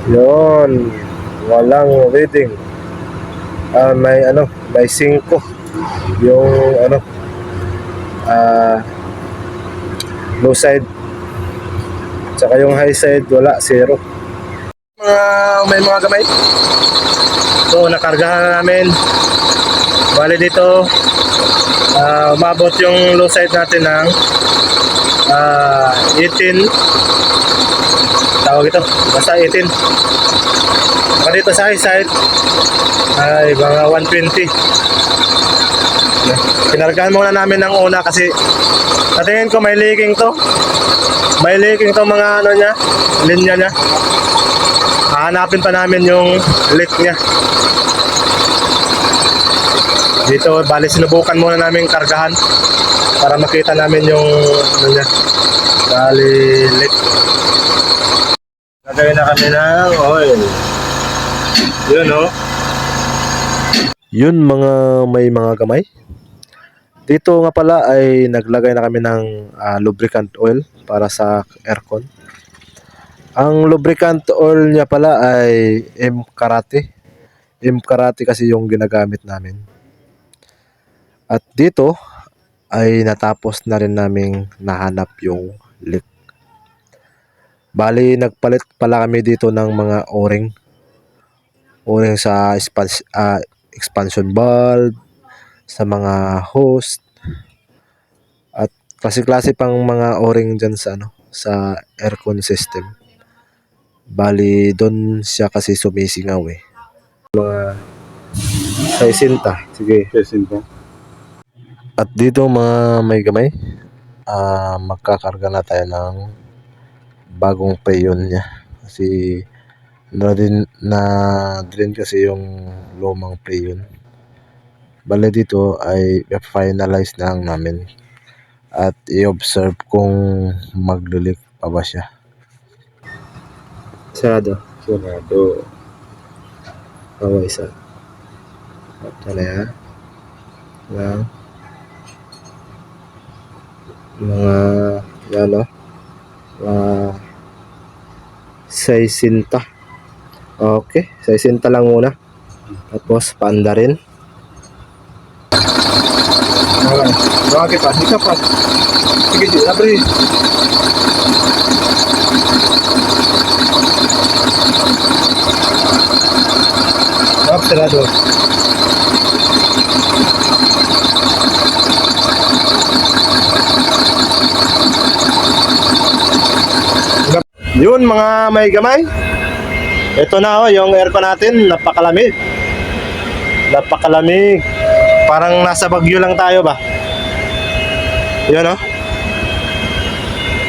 Yun, walang reading. May may 5 yung ah, low side. Tsaka yung high side wala, 0. May mga gamay. So nakargahan na namin. Bali dito umabot yung low side natin ng 18. Tawag ito, basta 18. Saka dito sa high side ay mga 120. Pinargahan muna namin ng una kasi sa tingin ko may leaking to. May leaking to mga niya, linya niya. Hahanapin pa namin yung leak niya. Dito bali sinubukan muna namin kargahan para makita namin yung niya. Bali leak. Lagay na kami ng oil. Yun Yun may mga gamay. Dito nga pala ay naglagay na kami ng lubricant oil para sa aircon. Ang lubricant oil niya pala ay M-Karate. M-Karate kasi yung ginagamit namin. At dito ay natapos na rin naming nahanap yung leak. Bali nagpalit pala kami dito ng mga o-ring. O-ring sa expansion valve, sa mga hose, at klase-klase pang mga o-ring dyan sa sa aircon system. Bali doon siya kasi sumisingaw mga 60. Sige, 60. At dito mga may gamay, magkakarga na tayo ng bagong preyon niya kasi na-drain kasi yung lumang preyon. Bale dito ay finalize na lang namin at i-observe kung maglulik pa ba siya. Sarado. Isa. Tala ya. Mga yan mga 60. Okay, 60 lang muna. Tapos paanda rin. Okay pa, isa pa. Sige, abre. Sarado. Yun mga may gamay. Ito na yung aircon natin, napakalamig. Napakalamig. Parang nasa Baguio lang tayo ba? Yun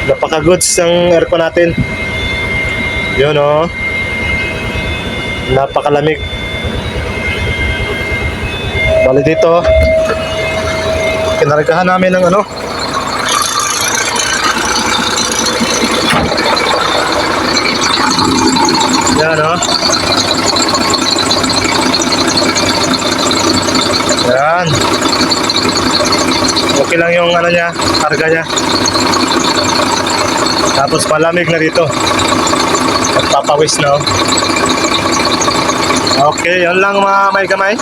napaka-goods ng aircon natin. Yun napakalamig. Bali dito kinargahan namin ng yan yan, okay lang yung niya, karga niya. Tapos malamig na dito at papawis na Okay, yan lang mga may gamay.